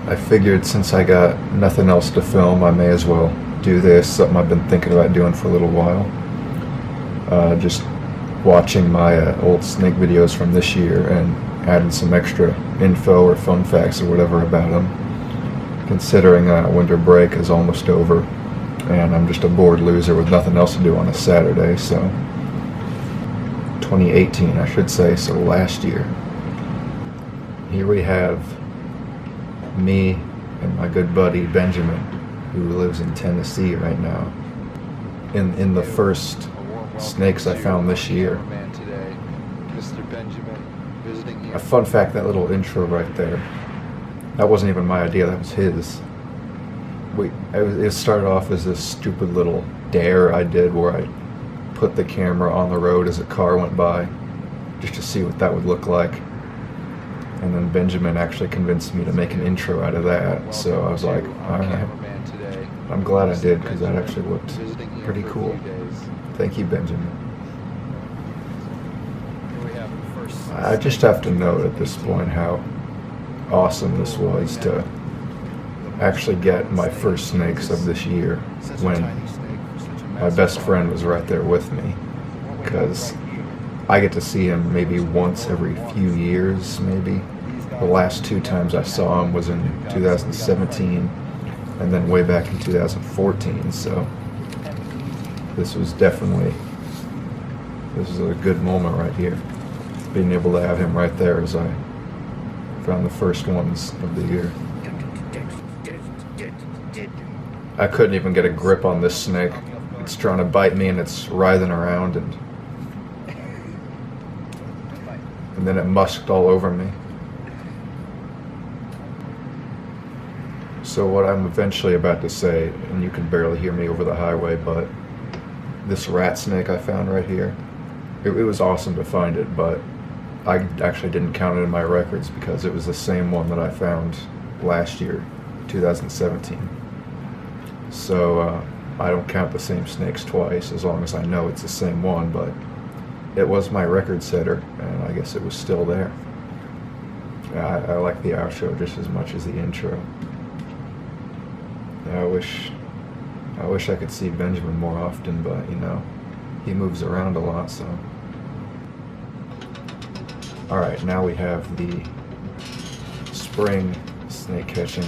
I figured since I got nothing else to film, I may as well do this, something I've been thinking about doing for a little while. Just watching my old snake videos from this year and adding some extra info or fun facts or whatever about them. Considering winter break is almost over and I'm just a bored loser with nothing else to do on a Saturday, so 2018 I should say, so last year. Here we have me and my good buddy Benjamin, who lives in Tennessee right now, in the first snakes I found this year. A fun fact, that little intro right there, that wasn't even my idea, that was his. It started off as this stupid little dare I did where I put the camera on the road as a car went by just to see what that would look like. And then Benjamin actually convinced me to make an intro out of that, so I was like, alright. I'm glad I did, because that actually looked pretty cool. Thank you, Benjamin. I just have to note at this point how awesome this was to actually get my first snakes of this year when my best friend was right there with me, because I get to see him maybe once every few years, maybe. The last two times I saw him was in 2017 and then way back in 2014, so this was a good moment right here, being able to have him right there as I found the first ones of the year. I couldn't even get a grip on this snake. It's trying to bite me and it's writhing around, and then it musked all over me. So what I'm eventually about to say, and you can barely hear me over the highway, but this rat snake I found right here, it was awesome to find it, but I actually didn't count it in my records because it was the same one that I found last year, 2017. So I don't count the same snakes twice as long as I know it's the same one, but it was my record setter, and I guess it was still there. I like the outro just as much as the intro. I wish I could see Benjamin more often, but you know, he moves around a lot, so. Alright, now we have the spring snake catching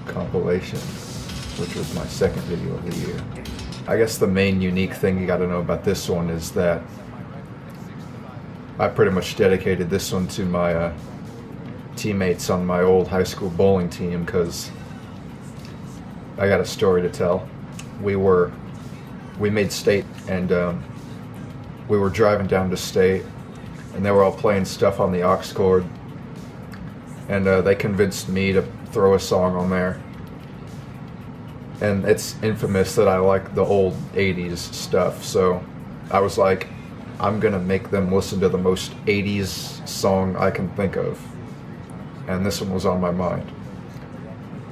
compilation, which was my second video of the year. I guess the main unique thing you gotta know about this one is that I pretty much dedicated this one to my teammates on my old high school bowling team, because I got a story to tell. We made state, and we were driving down to state, and they were all playing stuff on the aux cord, and they convinced me to throw a song on there. And it's infamous that I like the old 80s stuff, so I was like, I'm gonna make them listen to the most 80s song I can think of, and this one was on my mind.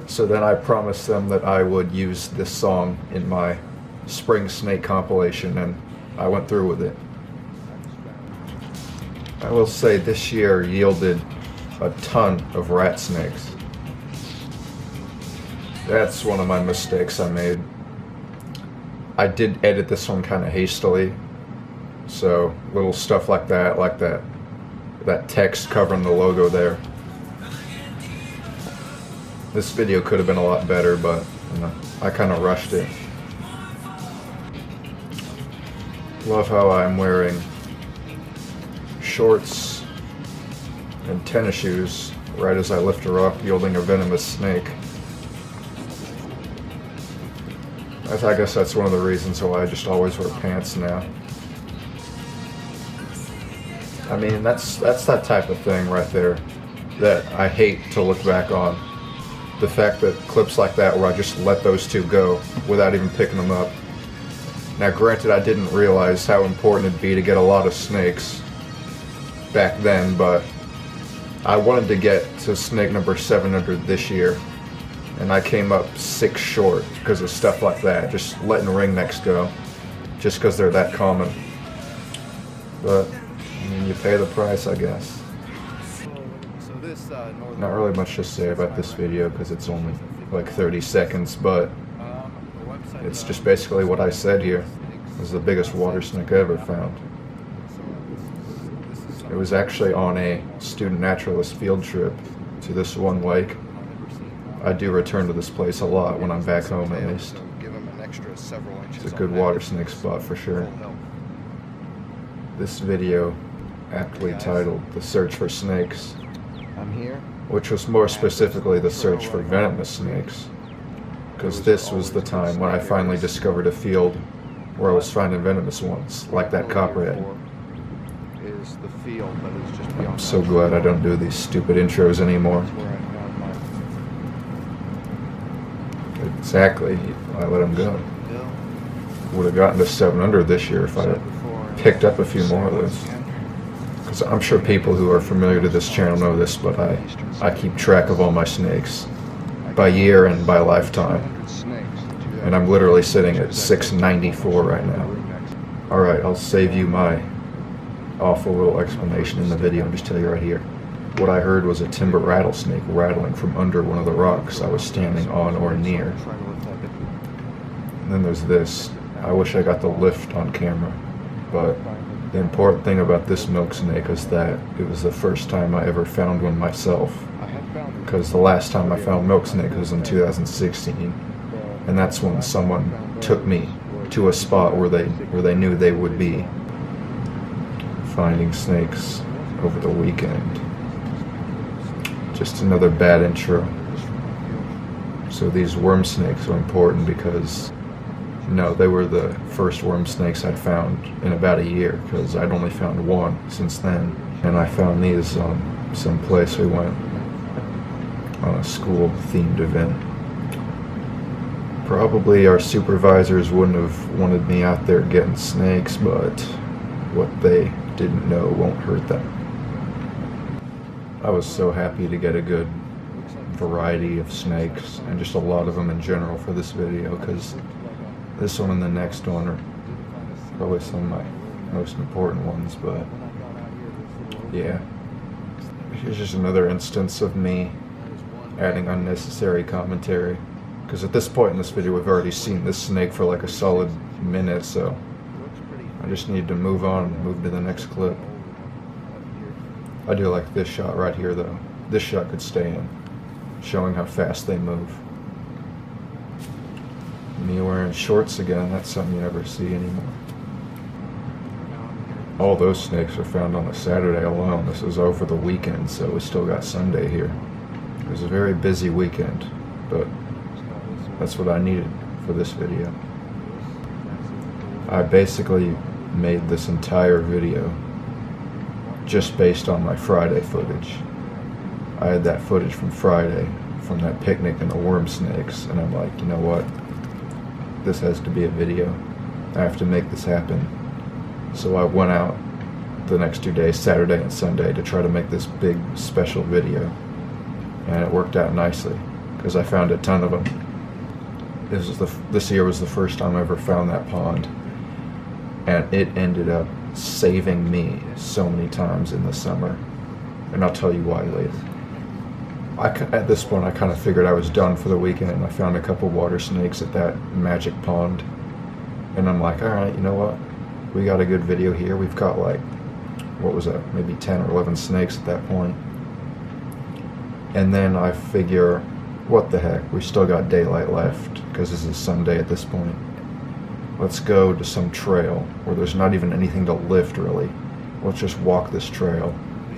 So then I promised them that I would use this song in my spring snake compilation, and I went through with it. I will say this year yielded a ton of rat snakes. That's one of my mistakes I made. I did edit this one kind of hastily, so little stuff like that text covering the logo there. This video could have been a lot better, but you know, I kind of rushed it. Love how I'm wearing shorts and tennis shoes right as I lift her up, yielding a venomous snake. I guess that's one of the reasons why I just always wear pants now. I mean, that's that type of thing right there that I hate to look back on. The fact that clips like that where I just let those two go without even picking them up. Now granted, I didn't realize how important it'd be to get a lot of snakes back then, but I wanted to get to snake number 700 this year, and I came up 6 short because of stuff like that, just letting ringnecks go, just because they're that common. But, I mean, you pay the price, I guess. So this Not really much to say about this video because it's only like 30 seconds, but it's just basically what I said here. It was the biggest water snake I ever found. It was actually on a student naturalist field trip to this one lake. I do return to this place a lot when I'm back home, at least. It's a good water snake spot for sure. This video, aptly titled "The Search for Snakes," which was more specifically the search for venomous snakes, because this was the time when I finally discovered a field where I was finding venomous ones, like that copperhead. I'm so glad I don't do these stupid intros anymore. Exactly, I let him go. Would have gotten to 7 under this year if I had picked up a few more of those. Because I'm sure people who are familiar to this channel know this, but I keep track of all my snakes by year and by lifetime. And I'm literally sitting at 694 right now. Alright, I'll save you my awful little explanation in the video and just tell you right here. What I heard was a timber rattlesnake rattling from under one of the rocks I was standing on or near. And then there's this. I wish I got the lift on camera, but the important thing about this milk snake is that it was the first time I ever found one myself, because the last time I found milk snake was in 2016, and that's when someone took me to a spot where they knew they would be. Finding snakes over the weekend. Just another bad intro. So these worm snakes are important because no, they were the first worm snakes I'd found in about a year, because I'd only found one since then. And I found these on some place we went on a school-themed event. Probably our supervisors wouldn't have wanted me out there getting snakes, but what they didn't know won't hurt them. I was so happy to get a good variety of snakes, and just a lot of them in general for this video, because this one and the next one are probably some of my most important ones. But yeah, here's just another instance of me adding unnecessary commentary, because at this point in this video we've already seen this snake for like a solid minute, so I just need to move on and move to the next clip. I do like this shot right here though. This shot could stay in, showing how fast they move. Me wearing shorts again, that's something you never see anymore. All those snakes are found on a Saturday alone. This is over the weekend, so we still got Sunday here. It was a very busy weekend, but that's what I needed for this video. I basically made this entire video just based on my Friday footage. I had that footage from Friday, from that picnic and the worm snakes, and I'm like, you know what? This has to be a video. I have to make this happen. So I went out the next 2 days, Saturday and Sunday, to try to make this big special video. And it worked out nicely, because I found a ton of them. This year was the first time I ever found that pond, and it ended up saving me so many times in the summer, and I'll tell you why later. At this point I kind of figured I was done for the weekend, and I found a couple water snakes at that magic pond, and I'm like, alright, you know what, we got a good video here. We've got like, what was that, maybe 10 or 11 snakes at that point. And then I figure, what the heck, we still got daylight left, because this is Sunday at this point. Let's go to some trail where there's not even anything to lift really. Let's just walk this trail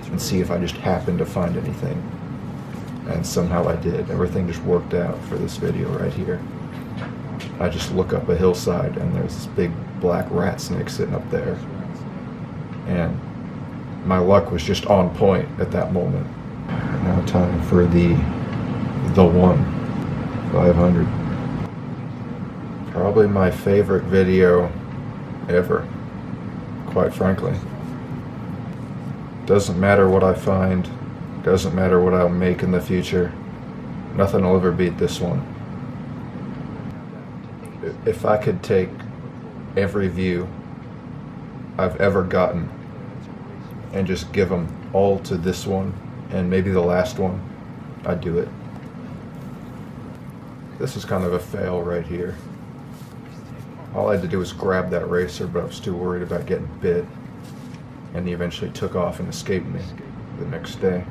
and see if I just happen to find anything. And somehow I did. Everything just worked out for this video right here. I just look up a hillside and there's this big black rat snake sitting up there. And my luck was just on point at that moment. Now time for the one 500. Probably my favorite video ever, quite frankly. Doesn't matter what I find, doesn't matter what I'll make in the future, nothing will ever beat this one. If I could take every view I've ever gotten and just give them all to this one, and maybe the last one, I'd do it. This is kind of a fail right here. All I had to do was grab that racer, but I was too worried about getting bit, and he eventually took off and escaped me the next day.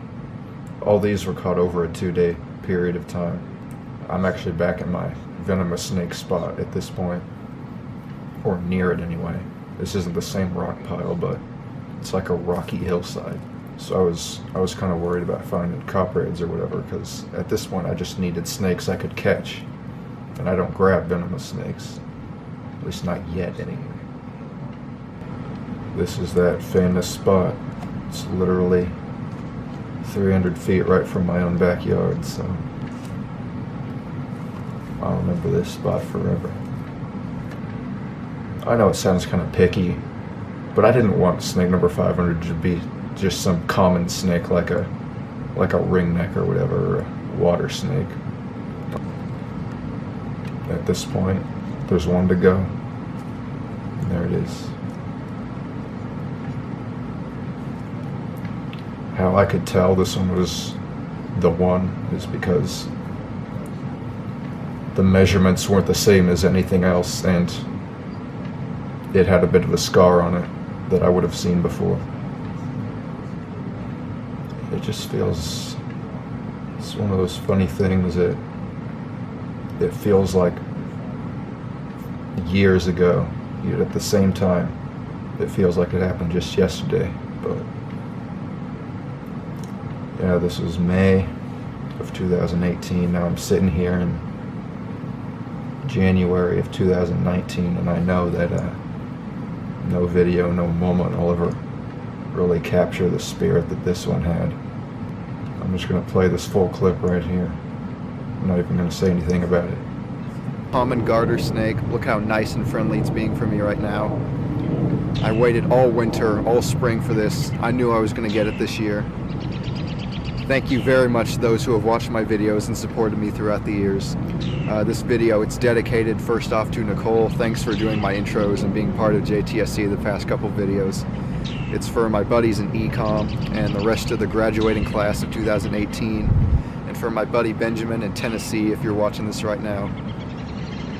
All these were caught over a 2-day period of time. I'm actually back at my venomous snake spot at this point, or near it anyway. This isn't the same rock pile, but it's like a rocky hillside. So I was kind of worried about finding copperheads or whatever, because at this point I just needed snakes I could catch, and I don't grab venomous snakes, at least not yet anyway. This is that famous spot. It's literally 300 feet right from my own backyard, so I'll remember this spot forever. I know it sounds kind of picky, but I didn't want snake number 500 to be just some common snake like a ringneck or whatever, or a water snake. At this point, there's one to go. And there it is. How I could tell this one was the one is because the measurements weren't the same as anything else, and it had a bit of a scar on it that I would have seen before. It just feels, it's one of those funny things that it feels like years ago, yet at the same time it feels like it happened just yesterday. But yeah, this was May of 2018. Now I'm sitting here in January of 2019, and I know that no video, no moment will ever really capture the spirit that this one had. I'm just going to play this full clip right here. I'm not even going to say anything about it. Common garter snake. Look how nice and friendly it's being for me right now. I waited all winter, all spring for this. I knew I was going to get it this year. Thank you very much to those who have watched my videos and supported me throughout the years. This video, it's dedicated first off to Nicole. Thanks for doing my intros and being part of JTSC the past couple videos. It's for my buddies in Ecom and the rest of the graduating class of 2018, and for my buddy Benjamin in Tennessee, if you're watching this right now.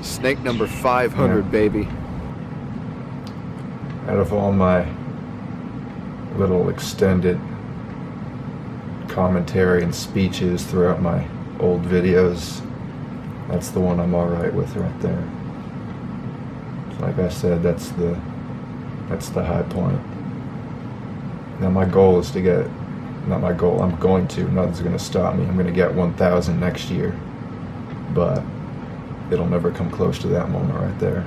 Snake number 500, yeah. Baby. Out of all my little extended commentary and speeches throughout my old videos, that's the one I'm alright with right there. Like I said, that's the high point. Now my goal is to get, not my goal, I'm going to, nothing's going to stop me. I'm going to get 1,000 next year, but it'll never come close to that moment right there.